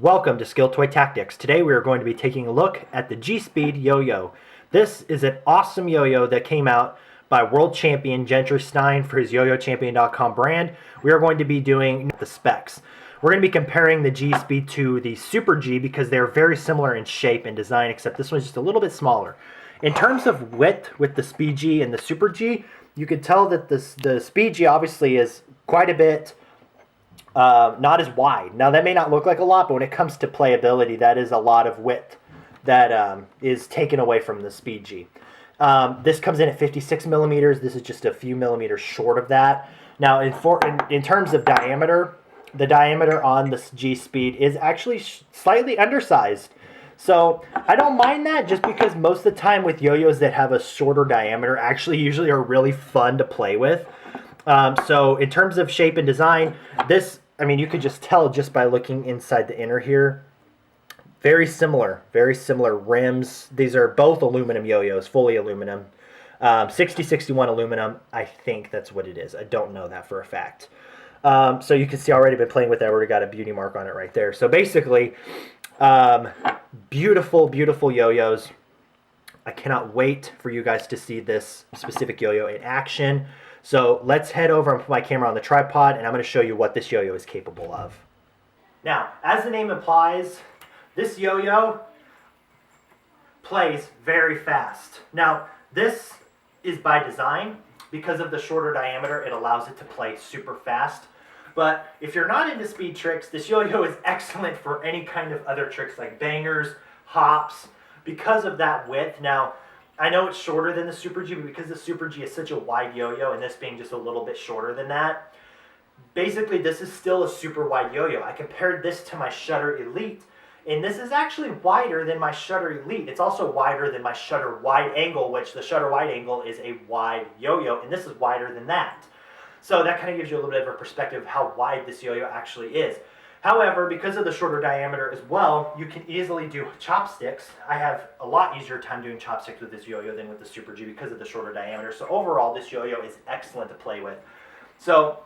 Welcome to Skill Toy Tactics. Today we are going to be taking a look at the G-Speed yo-yo. This is an awesome yo-yo that came out by world champion Gentry Stein for his yoyochampion.com brand. We are going to be doing the specs. We're going to be comparing the G-Speed to the Super G because they're very similar in shape and design, except this one's just a little bit smaller. In terms of width with the Speed G and the Super G, you can tell that the Speed G obviously is quite a bit not as wide. Now that may not look like a lot, but when it comes to playability, that is a lot of width that is taken away from the Speed G. This comes in at 56 millimeters. This is just a few millimeters short of that. Now in terms of diameter, the diameter on this G Speed is actually slightly undersized. So I don't mind that, just because most of the time with yo-yos that have a shorter diameter actually usually are really fun to play with. So in terms of shape and design, this, I mean, you could just tell just by looking inside the inner here. Very similar rims. These are both aluminum yo-yos, fully aluminum. 6061 aluminum, I think that's what it is. I don't know that for a fact. So you can see I already been playing with that. I already got a beauty mark on it right there. So basically, beautiful yo-yos. I cannot wait for you guys to see this specific yo-yo in action. So let's head over and put my camera on the tripod, and I'm going to show you what this yo-yo is capable of. Now, as the name implies, this yo-yo plays very fast. Now, this is by design. Because of the shorter diameter, it allows it to play super fast. But if you're not into speed tricks, this yo-yo is excellent for any kind of other tricks like bangers, hops, because of that width. Now, I know it's shorter than the Super G, but because the Super G is such a wide yo-yo, and this being just a little bit shorter than that, basically this is still a super wide yo-yo. I compared this to my Shutter Elite, and this is actually wider than my Shutter Elite. It's also wider than my Shutter Wide Angle, which the Shutter Wide Angle is a wide yo-yo, and this is wider than that. So that kind of gives you a little bit of a perspective of how wide this yo-yo actually is. However, because of the shorter diameter as well, you can easily do chopsticks. I have a lot easier time doing chopsticks with this yo-yo than with the Super G because of the shorter diameter. So overall, this yo-yo is excellent to play with. So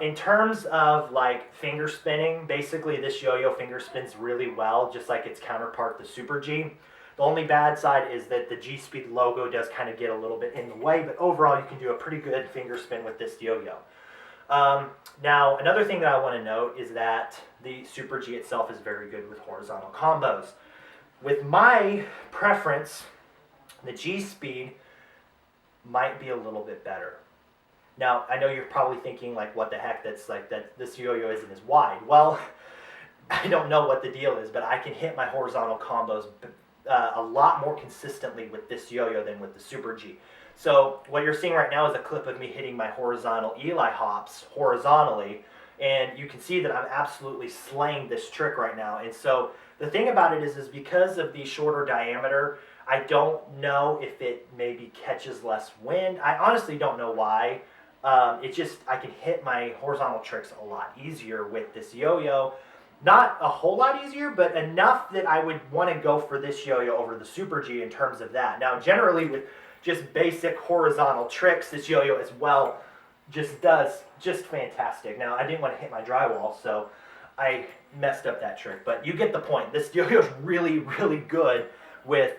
in terms of like finger spinning, basically this yo-yo finger spins really well, just like its counterpart, the Super G. The only bad side is that the G-Speed logo does kind of get a little bit in the way, but overall you can do a pretty good finger spin with this yo-yo. Now, another thing that I want to note is that the Super G itself is very good with horizontal combos. With my preference, the G-Speed might be a little bit better. Now, I know you're probably thinking, like, what the heck, that's like, that this yo-yo isn't as wide. Well, I don't know what the deal is, but I can hit my horizontal combos a lot more consistently with this yo-yo than with the Super G. So what you're seeing right now is a clip of me hitting my horizontal Eli hops horizontally, and you can see that I'm absolutely slaying this trick right now. And so the thing about it is because of the shorter diameter, I don't know if it maybe catches less wind. I honestly don't know why. It's just I can hit my horizontal tricks a lot easier with this yo-yo. Not a whole lot easier, but enough that I would want to go for this yo-yo over the Super G in terms of that. Now, generally with just basic horizontal tricks, this yo-yo as well just does just fantastic. Now, I didn't want to hit my drywall, so I messed up that trick, but you get the point. This yo-yo is really good with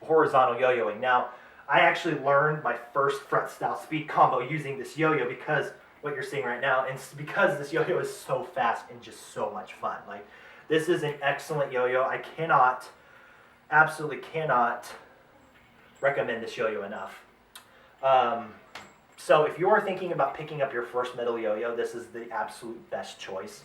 horizontal yo-yoing. Now, I actually learned my first front style speed combo using this yo-yo because what you're seeing right now, and because this yo-yo is so fast and just so much fun. Like, this is an excellent yo-yo. I absolutely cannot recommend this yo-yo enough. So if you're thinking about picking up your first metal yo-yo, this is the absolute best choice.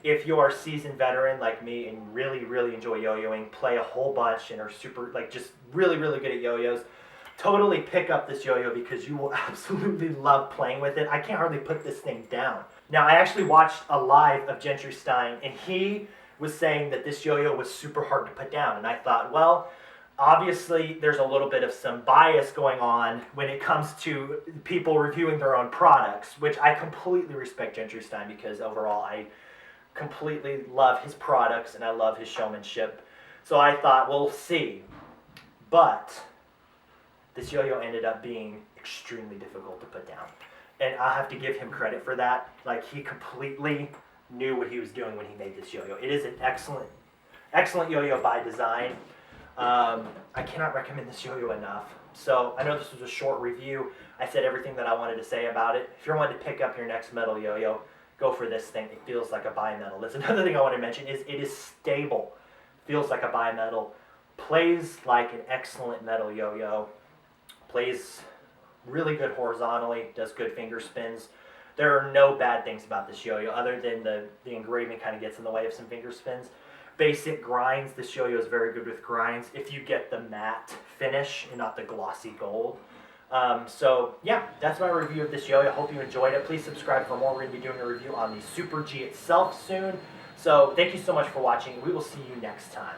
If you're a seasoned veteran like me and really enjoy yo-yoing, play a whole bunch and are super, like, just really good at yo-yos, totally pick up this yo-yo because you will absolutely love playing with it. I can't hardly put this thing down. Now, I actually watched a live of Gentry Stein, and he was saying that this yo-yo was super hard to put down, and I thought, well, obviously there's a little bit of some bias going on when it comes to people reviewing their own products, which I completely respect Gentry Stein because overall I completely love his products and I love his showmanship. So I thought, we'll see. But this yo-yo ended up being extremely difficult to put down. And I have to give him credit for that. Like, he completely knew what he was doing when he made this yo-yo. It is an excellent yo-yo by design. I cannot recommend this yo-yo enough. So I know this was a short review. I said everything that I wanted to say about it. If you're wanting to pick up your next metal yo-yo, go for this thing. It feels like a bimetal. That's another thing I want to mention is it is stable. Feels like a bimetal. Plays like an excellent metal yo-yo. Plays really good horizontally. Does good finger spins. There are no bad things about this yo-yo other than the engraving kind of gets in the way of some finger spins. Basic grinds. This yo-yo is very good with grinds if you get the matte finish and not the glossy gold. So yeah, that's my review of this yo-yo. I hope you enjoyed it. Please subscribe for more. We're going to be doing a review on the Super G itself soon. So thank you so much for watching. We will see you next time.